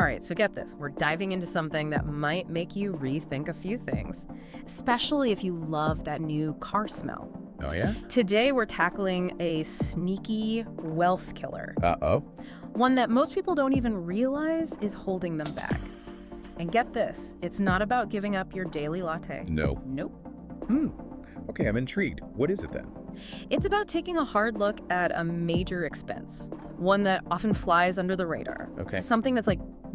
All right, so get this. We're diving into something that might make you rethink a few things, especially if you love that new car smell. Oh, yeah? Today, we're tackling a sneaky wealth killer, Uh-oh. one that most people don't even realize is holding them back. And get this, it's not about giving up your daily latte. No. Nope. Okay, I'm intrigued. What is it then? It's about taking a hard look at a major expense, one that often flies under the radar. Okay. Something that's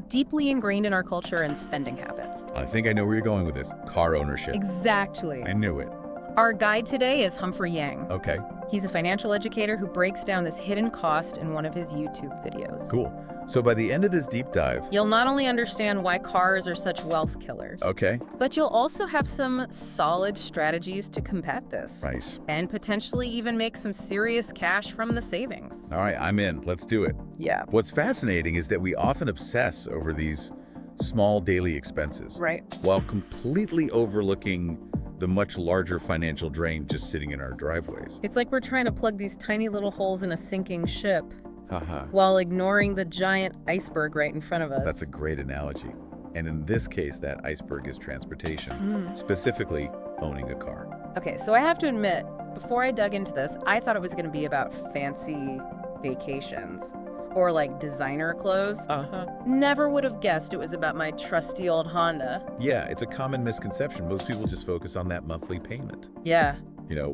deeply ingrained in our culture and spending habits. I think I know where you're going with this. Car ownership. Exactly. I knew it. Our guide today is Humphrey Yang. Okay, He's a financial educator who breaks down this hidden cost in one of his YouTube videos. cool. So by the end of this deep dive, You'll not only understand why cars are such wealth killers, okay, but you'll also have some solid strategies to combat this. nice. And potentially even make some serious cash from the savings. All right, I'm in. Let's do it. Yeah. What's fascinating is that we often obsess over these small daily expenses, Right. while completely overlooking the much larger financial drain just sitting in our driveways. It's like we're trying to plug these tiny little holes in a sinking ship Haha, while ignoring the giant iceberg right in front of us. that's a great analogy. And in this case, that iceberg is transportation, specifically owning a car. Okay, so I have to admit, before I dug into this, I thought it was going to be about fancy vacations or designer clothes. Uh-huh. Never would have guessed it was about my trusty old Honda. Yeah, it's a common misconception. Most people just focus on that monthly payment, Yeah,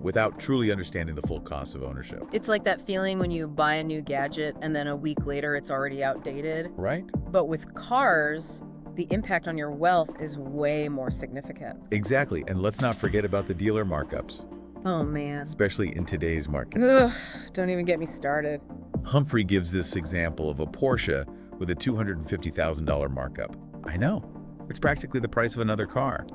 without truly understanding the full cost of ownership. it's like that feeling when you buy a new gadget and then a week later it's already outdated. Right? But with cars, the impact on your wealth is way more significant. Exactly. And let's not forget about the dealer markups, Oh man. especially in today's market. Ugh, don't even get me started. Humphrey gives this example of a Porsche with a $250,000 markup. I know. It's practically the price of another car.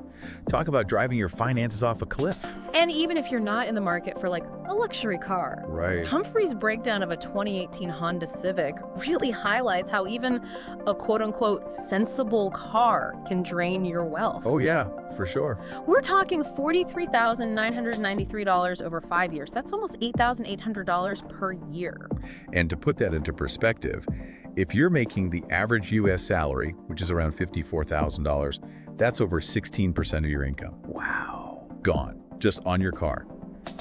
Talk about driving your finances off a cliff. And even if you're not in the market for a luxury car, Right. Humphrey's breakdown of a 2018 Honda Civic really highlights how even a quote-unquote sensible car can drain your wealth. Oh, yeah, for sure. We're talking $43,993 over 5 years. That's almost $8,800 per year. And to put that into perspective, if you're making the average U.S. salary, which is around $54,000, that's over 16% of your income. Wow. Gone, just on your car.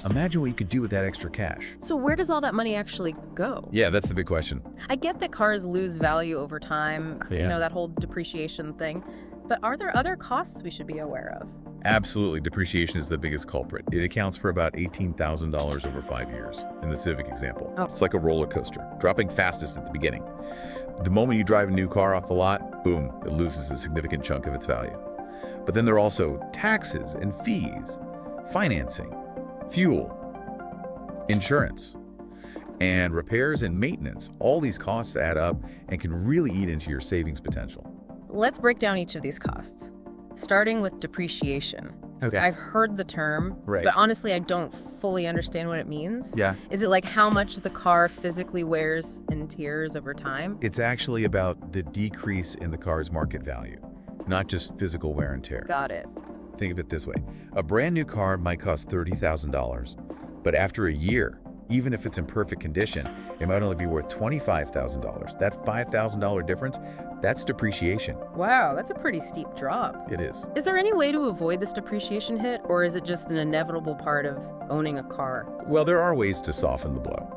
Imagine what you could do with that extra cash. So where does all that money actually go? Yeah, that's the big question. I get that cars lose value over time, Yeah. that whole depreciation thing. But are there other costs we should be aware of? Absolutely, depreciation is the biggest culprit. It accounts for about $18,000 over 5 years, in the Civic example. Oh. It's like a roller coaster, dropping fastest at the beginning. The moment you drive a new car off the lot, boom, it loses a significant chunk of its value. But then there are also taxes and fees, financing, fuel, insurance, and repairs and maintenance. All these costs add up and can really eat into your savings potential. Let's break down each of these costs, starting with depreciation. Okay. I've heard the term, Right. but honestly, I don't fully understand what it means. Yeah. Is it like how much the car physically wears and tears over time? It's actually about the decrease in the car's market value, not just physical wear and tear. Got it. Think of it this way. A brand new car might cost $30,000, but after a year, even if it's in perfect condition, it might only be worth $25,000. That $5,000 difference, that's depreciation. Wow, that's a pretty steep drop. It is. Is there any way to avoid this depreciation hit, or is it just an inevitable part of owning a car? Well, there are ways to soften the blow.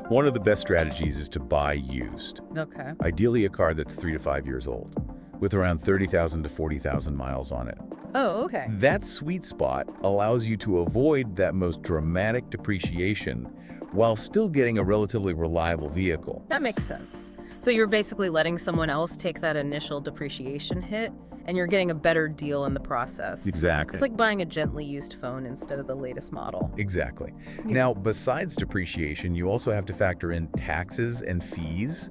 One of the best strategies is to buy used. Okay. Ideally a car that's 3 to 5 years old, with around 30,000 to 40,000 miles on it. Oh, okay. That sweet spot allows you to avoid that most dramatic depreciation while still getting a relatively reliable vehicle. That makes sense. So you're basically letting someone else take that initial depreciation hit, and you're getting a better deal in the process. Exactly. It's like buying a gently used phone instead of the latest model. Exactly. Now, besides depreciation, you also have to factor in taxes and fees,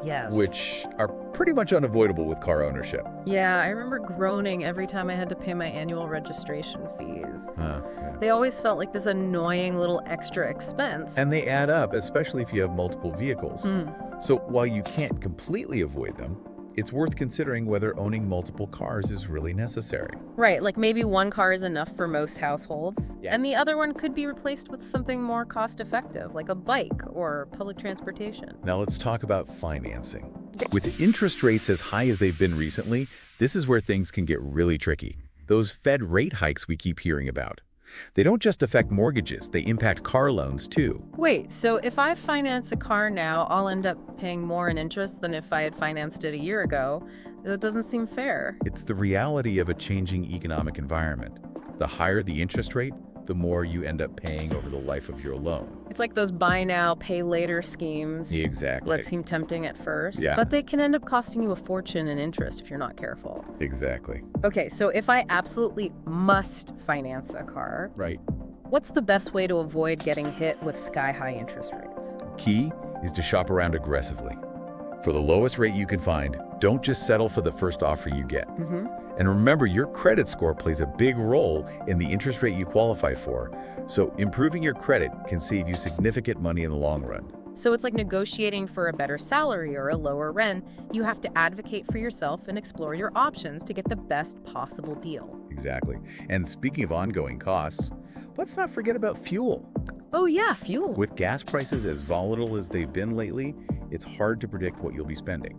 Yes. which are pretty much unavoidable with car ownership. Yeah, I remember groaning every time I had to pay my annual registration fees. Yeah. They always felt like this annoying little extra expense. And they add up, especially if you have multiple vehicles. So while you can't completely avoid them, it's worth considering whether owning multiple cars is really necessary. Right, like maybe one car is enough for most households, Yeah. and the other one could be replaced with something more cost-effective, like a bike or public transportation. Now let's talk about financing. With interest rates as high as they've been recently, this is where things can get really tricky. Those Fed rate hikes we keep hearing about. They don't just affect mortgages, they impact car loans too. Wait, so if I finance a car now, I'll end up paying more in interest than if I had financed it a year ago. That doesn't seem fair. It's the reality of a changing economic environment. The higher the interest rate, the more you end up paying over the life of your loan. It's like those buy now, pay later schemes. Exactly. That seem tempting at first, Yeah. but they can end up costing you a fortune in interest if you're not careful. Exactly. Okay, so if I absolutely must finance a car, Right. what's the best way to avoid getting hit with sky-high interest rates? Key is to shop around aggressively. For the lowest rate you can find, don't just settle for the first offer you get. And remember, your credit score plays a big role in the interest rate you qualify for, so improving your credit can save you significant money in the long run. So it's like negotiating for a better salary or a lower rent. You have to advocate for yourself and explore your options to get the best possible deal. Exactly. And speaking of ongoing costs, let's not forget about fuel. Oh yeah, fuel. With gas prices as volatile as they've been lately, it's hard to predict what you'll be spending.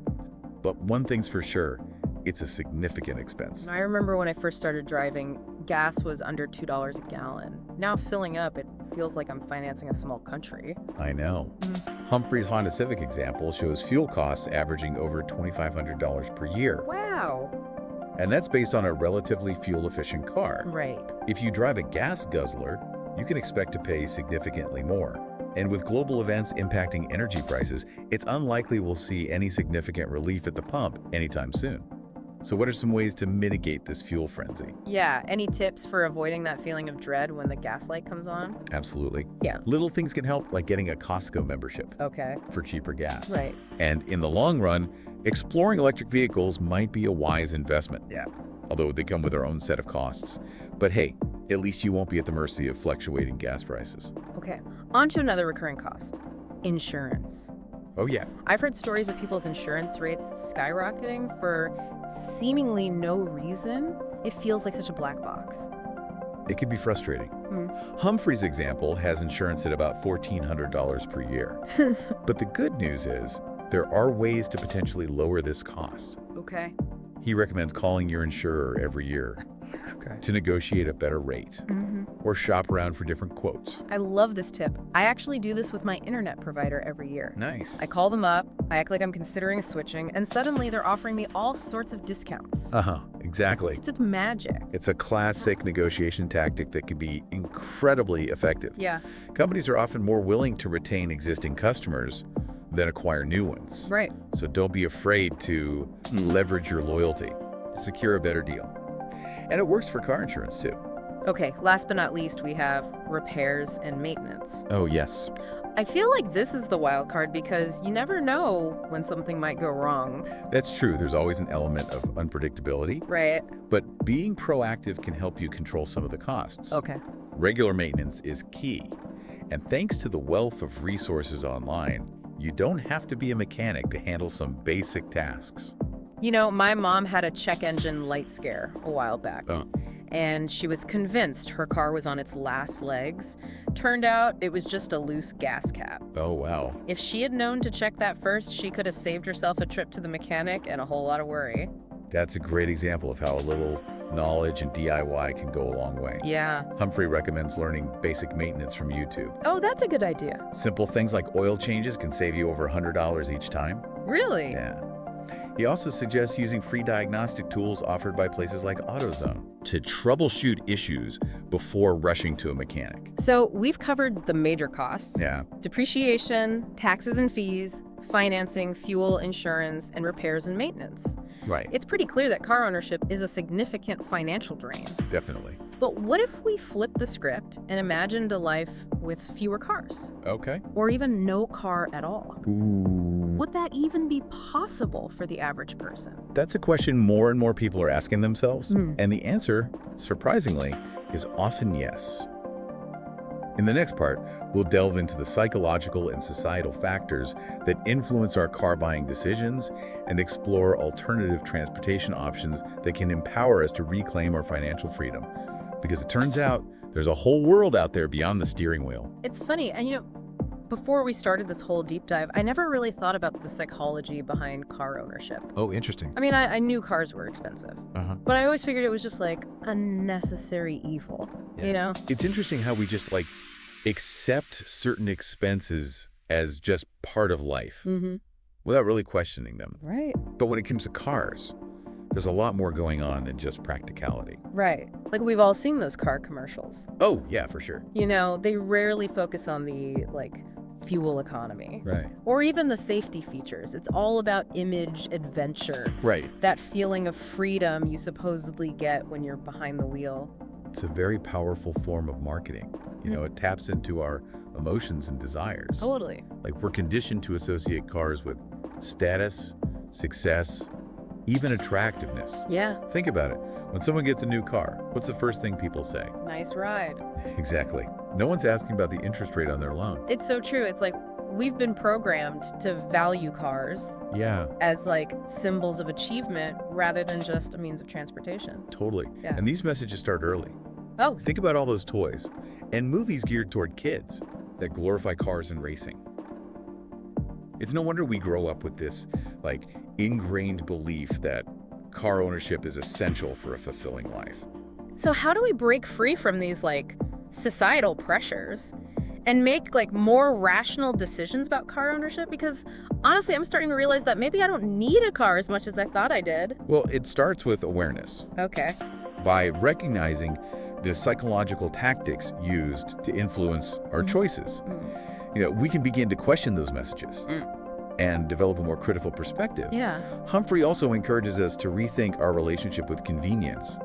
But one thing's for sure, it's a significant expense. I remember when I first started driving, gas was under $2 a gallon. Now filling up, it feels like I'm financing a small country. I know. Humphrey's Honda Civic example shows fuel costs averaging over $2,500 per year. Wow. And that's based on a relatively fuel-efficient car. Right. If you drive a gas guzzler, you can expect to pay significantly more. And with global events impacting energy prices, it's unlikely we'll see any significant relief at the pump anytime soon. So what are some ways to mitigate this fuel frenzy? Yeah, any tips for avoiding that feeling of dread when the gas light comes on? Absolutely. Yeah. Little things can help, like getting a Costco membership Okay. for cheaper gas. Right. And in the long run, exploring electric vehicles might be a wise investment. Yeah. Although they come with their own set of costs. But hey, at least you won't be at the mercy of fluctuating gas prices. Okay. On to another recurring cost. Insurance. Oh yeah. I've heard stories of people's insurance rates skyrocketing for seemingly no reason. It feels like such a black box. It can be frustrating. Humphrey's example has insurance at about $1,400 per year. But the good news is there are ways to potentially lower this cost. Okay. He recommends calling your insurer every year to negotiate a better rate or shop around for different quotes. I love this tip. I actually do this with my internet provider every year. Nice. I call them up, I act like I'm considering switching, and suddenly they're offering me all sorts of discounts. Exactly. It's magic. It's a classic negotiation tactic that can be incredibly effective. Yeah. Companies are often more willing to retain existing customers than acquire new ones. Right. So don't be afraid to leverage your loyalty to secure a better deal. And it works for car insurance too. Okay, last but not least, we have repairs and maintenance. Oh, yes. I feel like this is the wild card because you never know when something might go wrong. That's true. There's always an element of unpredictability, Right. but being proactive can help you control some of the costs. Okay. Regular maintenance is key. And thanks to the wealth of resources online, you don't have to be a mechanic to handle some basic tasks. You know, my mom had a check engine light scare a while back. And she was convinced her car was on its last legs. Turned out it was just a loose gas cap. Oh, wow. If she had known to check that first, she could have saved herself a trip to the mechanic and a whole lot of worry. That's a great example of how a little knowledge and DIY can go a long way. Yeah. Humphrey recommends learning basic maintenance from YouTube. Oh, that's a good idea. Simple things like oil changes can save you over $100 each time. Really? Yeah. He also suggests using free diagnostic tools offered by places like AutoZone to troubleshoot issues before rushing to a mechanic. So we've covered the major costs. Yeah. Depreciation, taxes and fees, financing, fuel, insurance, and repairs and maintenance. Right. It's pretty clear that car ownership is a significant financial drain. Definitely. But what if we flipped the script and imagined a life with fewer cars? Okay. Or even no car at all? Ooh. Would that even be possible for the average person? That's a question more and more people are asking themselves. And the answer, surprisingly, is often yes. In the next part, we'll delve into the psychological and societal factors that influence our car buying decisions and explore alternative transportation options that can empower us to reclaim our financial freedom. Because it turns out there's a whole world out there beyond the steering wheel. It's funny, and before we started this whole deep dive, I never really thought about the psychology behind car ownership. Oh, interesting. I mean, I knew cars were expensive, Uh-huh. but I always figured it was just like a necessary evil, you know? It's interesting how we just like accept certain expenses as just part of life Mm-hmm. without really questioning them. Right. But when it comes to cars, there's a lot more going on than just practicality. Right. Like we've all seen those car commercials. Oh, yeah, for sure. You know, they rarely focus on the, like, fuel economy. Right. Or even the safety features. It's all about image adventure. Right. That feeling of freedom you supposedly get when you're behind the wheel. It's a very powerful form of marketing. You know, it taps into our emotions and desires. Totally. Like we're conditioned to associate cars with status, success, even attractiveness. Yeah. Think about it. When someone gets a new car, what's the first thing people say? Nice ride. Exactly. No one's asking about the interest rate on their loan. It's so true. It's like we've been programmed to value cars Yeah, as like symbols of achievement rather than just a means of transportation. totally. Yeah. And these messages start early. Oh, Think about all those toys and movies geared toward kids that glorify cars and racing. It's no wonder we grow up with this, like, ingrained belief that car ownership is essential for a fulfilling life. so how do we break free from these like societal pressures and make like more rational decisions about car ownership? Because honestly, I'm starting to realize that maybe I don't need a car as much as I thought I did. Well, it starts with awareness. Okay. By recognizing the psychological tactics used to influence our choices. You know, we can begin to question those messages and develop a more critical perspective. Yeah. Humphrey also encourages us to rethink our relationship with convenience.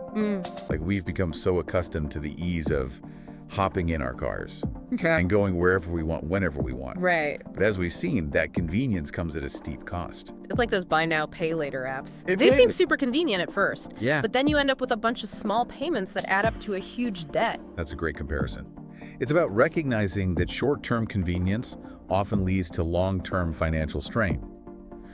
Like we've become so accustomed to the ease of hopping in our cars and going wherever we want, whenever we want. Right. But as we've seen, that convenience comes at a steep cost. It's like those buy now, pay later apps. It They seem is. super convenient at first, Yeah. but then you end up with a bunch of small payments that add up to a huge debt. That's a great comparison. It's about recognizing that short-term convenience often leads to long-term financial strain.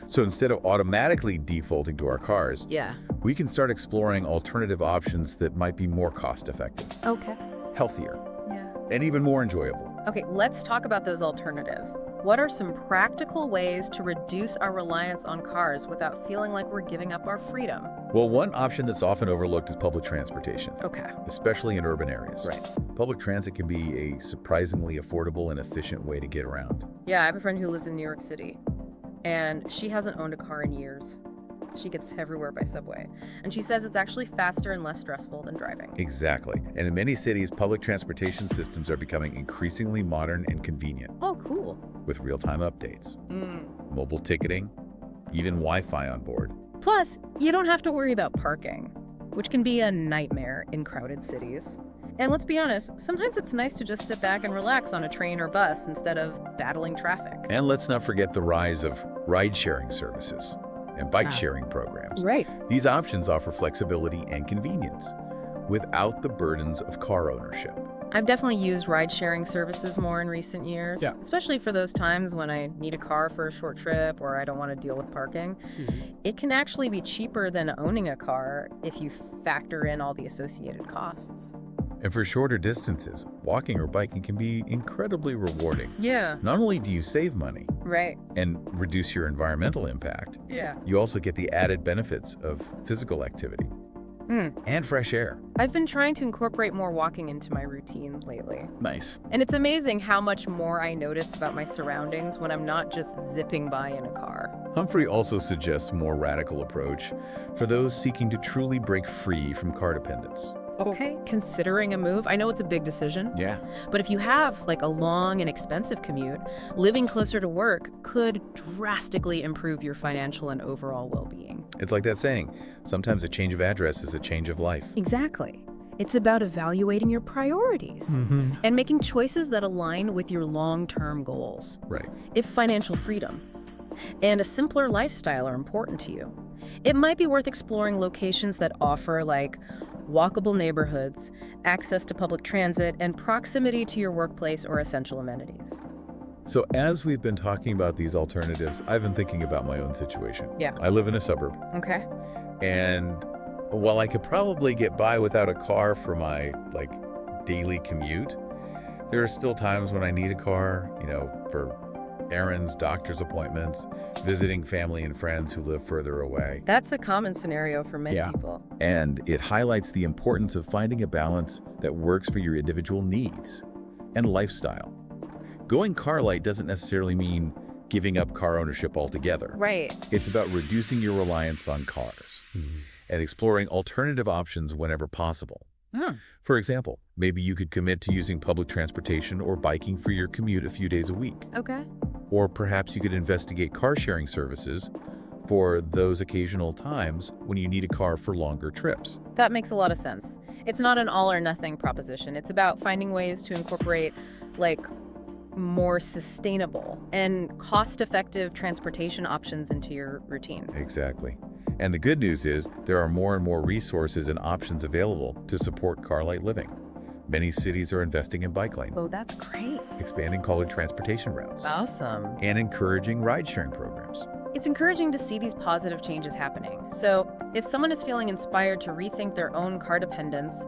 So instead of automatically defaulting to our cars, Yeah. we can start exploring alternative options that might be more cost-effective, Okay. healthier, Yeah. and even more enjoyable. Okay, let's talk about those alternatives. What are some practical ways to reduce our reliance on cars without feeling like we're giving up our freedom? Well, one option that's often overlooked is public transportation, Okay. especially in urban areas. Right. Public transit can be a surprisingly affordable and efficient way to get around. Yeah, I have a friend who lives in New York City, and she hasn't owned a car in years. She gets everywhere by subway, and she says it's actually faster and less stressful than driving. Exactly. And in many cities, public transportation systems are becoming increasingly modern and convenient, Oh, cool. with real-time updates, mobile ticketing, even Wi-Fi on board. Plus, you don't have to worry about parking, which can be a nightmare in crowded cities. And let's be honest, sometimes it's nice to just sit back and relax on a train or bus instead of battling traffic. And let's not forget the rise of ride-sharing services and bike-sharing programs. Right. These options offer flexibility and convenience without the burdens of car ownership. I've definitely used ride-sharing services more in recent years, Yeah. especially for those times when I need a car for a short trip or I don't want to deal with parking. It can actually be cheaper than owning a car if you factor in all the associated costs. And for shorter distances, walking or biking can be incredibly rewarding. Yeah. Not only do you save money Right. and reduce your environmental impact, Yeah. you also get the added benefits of physical activity and fresh air. I've been trying to incorporate more walking into my routine lately. Nice. And it's amazing how much more I notice about my surroundings when I'm not just zipping by in a car. Humphrey also suggests a more radical approach for those seeking to truly break free from car dependence. Okay. Considering a move, I know it's a big decision, Yeah. but if you have like a long and expensive commute, living closer to work could drastically improve your financial and overall well-being. It's like that saying, sometimes a change of address is a change of life. Exactly. It's about evaluating your priorities and making choices that align with your long-term goals. Right. If financial freedom and a simpler lifestyle are important to you, it might be worth exploring locations that offer like walkable neighborhoods, access to public transit, and proximity to your workplace or essential amenities. So as we've been talking about these alternatives, I've been thinking about my own situation. Yeah. I live in a suburb, Okay. and while I could probably get by without a car for my daily commute, There are still times when I need a car, for errands, doctor's appointments, visiting family and friends who live further away. That's a common scenario for many Yeah. people. And it highlights the importance of finding a balance that works for your individual needs and lifestyle. Going car light doesn't necessarily mean giving up car ownership altogether. Right. It's about reducing your reliance on cars and exploring alternative options whenever possible. Hmm. For example, maybe you could commit to using public transportation or biking for your commute a few days a week. Okay. Or perhaps you could investigate car sharing services for those occasional times when you need a car for longer trips. That makes a lot of sense. It's not an all or nothing proposition. It's about finding ways to incorporate, more sustainable and cost-effective transportation options into your routine. Exactly. And the good news is there are more and more resources and options available to support car light living. Many cities are investing in bike lane, Oh, that's great. expanding public transportation routes, Awesome. and encouraging ride-sharing programs. It's encouraging to see these positive changes happening. So, if someone is feeling inspired to rethink their own car dependence,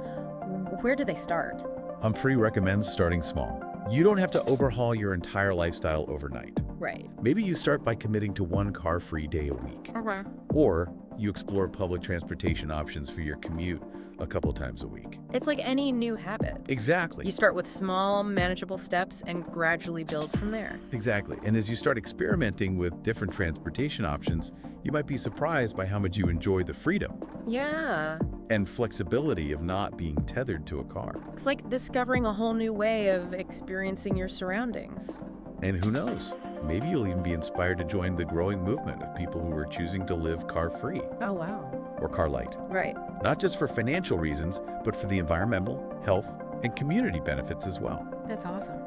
where do they start? Humphrey recommends starting small. You don't have to overhaul your entire lifestyle overnight. Right. Maybe you start by committing to one car-free day a week. Okay. Or you explore public transportation options for your commute a couple times a week. It's like any new habit. Exactly. You start with small, manageable steps and gradually build from there. Exactly. And as you start experimenting with different transportation options, you might be surprised by how much you enjoy the freedom Yeah. and flexibility of not being tethered to a car. It's like discovering a whole new way of experiencing your surroundings. And who knows, maybe you'll even be inspired to join the growing movement of people who are choosing to live car-free Oh, wow. or car light. Right. Not just for financial reasons, but for the environmental, health, and community benefits as well. That's awesome.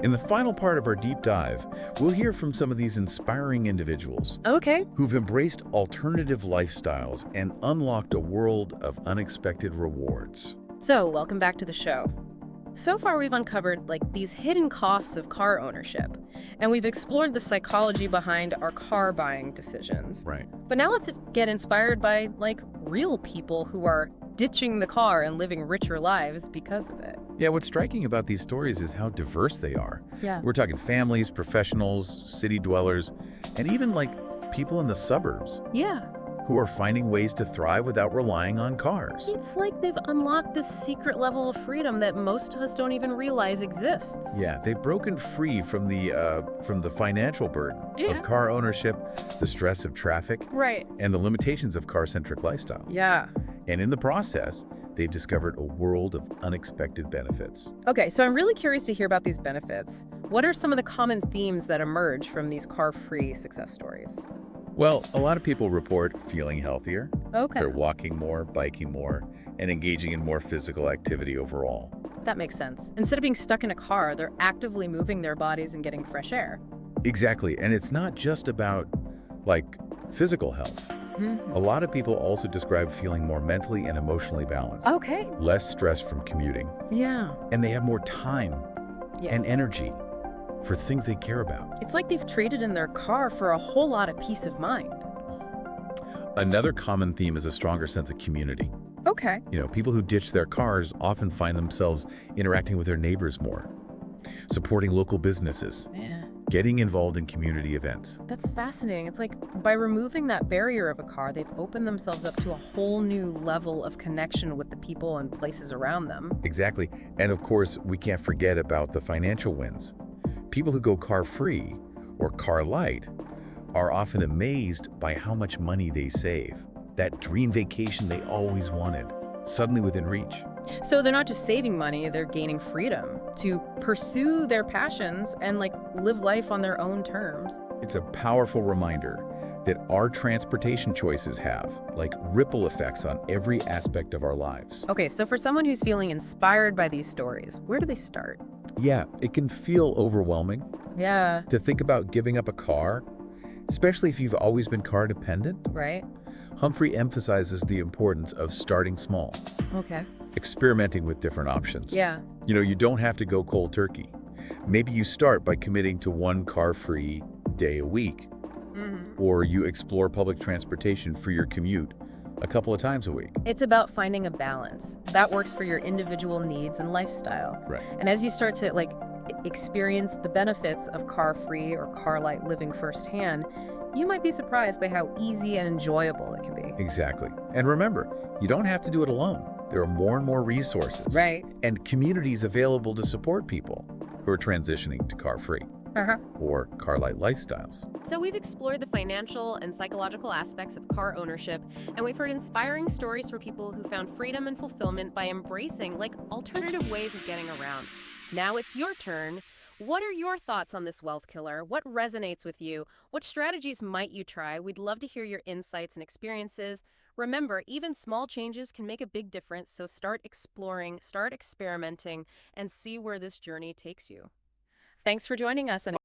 In the final part of our deep dive, we'll hear from some of these inspiring individuals Okay. who've embraced alternative lifestyles and unlocked a world of unexpected rewards. So, welcome back to the show. So far, we've uncovered these hidden costs of car ownership, and we've explored the psychology behind our car buying decisions. Right. But now let's get inspired by real people who are ditching the car and living richer lives because of it. Yeah, what's striking about these stories is how diverse they are. Yeah. We're talking families, professionals, city dwellers, and even people in the suburbs Yeah. who are finding ways to thrive without relying on cars. It's like they've unlocked this secret level of freedom that most of us don't even realize exists. Yeah, they've broken free from the financial burden Yeah. of car ownership, the stress of traffic, Right. and the limitations of car-centric lifestyle. Yeah. And in the process, they've discovered a world of unexpected benefits. Okay, so I'm really curious to hear about these benefits. What are some of the common themes that emerge from these car-free success stories? Well, a lot of people report feeling healthier. Okay, They're walking more, biking more, and engaging in more physical activity overall. that makes sense. Instead of being stuck in a car, they're actively moving their bodies and getting fresh air. Exactly. And it's not just about, physical health. A lot of people also describe feeling more mentally and emotionally balanced, Okay. less stress from commuting, Yeah. and they have more time Yeah. and energy for things they care about. It's like they've traded in their car for a whole lot of peace of mind. Another common theme is a stronger sense of community. Okay. People who ditch their cars often find themselves interacting with their neighbors more, supporting local businesses, Yeah. getting involved in community events. That's fascinating. It's like by removing that barrier of a car, they've opened themselves up to a whole new level of connection with the people and places around them. Exactly. And of course, we can't forget about the financial wins. People who go car-free or car light are often amazed by how much money they save. That dream vacation they always wanted, suddenly within reach. So they're not just saving money, they're gaining freedom to pursue their passions and live life on their own terms. It's a powerful reminder that our transportation choices have ripple effects on every aspect of our lives. Okay, so for someone who's feeling inspired by these stories, where do they start? Yeah, it can feel overwhelming Yeah, to think about giving up a car, especially if you've always been car dependent. right? Humphrey emphasizes the importance of starting small, Okay. experimenting with different options. Yeah. You don't have to go cold turkey. Maybe you start by committing to one car-free day a week, Mm-hmm. or you explore public transportation for your commute a couple of times a week. It's about finding a balance that works for your individual needs and lifestyle. Right. And as you start to experience the benefits of car-free or car-light living firsthand, you might be surprised by how easy and enjoyable it can be. Exactly. And remember, you don't have to do it alone. There are more and more resources Right. and communities available to support people who are transitioning to car-free or car-light lifestyles. So we've explored the financial and psychological aspects of car ownership, and we've heard inspiring stories from people who found freedom and fulfillment by embracing alternative ways of getting around. Now it's your turn. What are your thoughts on this wealth killer? What resonates with you? What strategies might you try? We'd love to hear your insights and experiences. Remember, even small changes can make a big difference, so start exploring, start experimenting, and see where this journey takes you. Thanks for joining us, and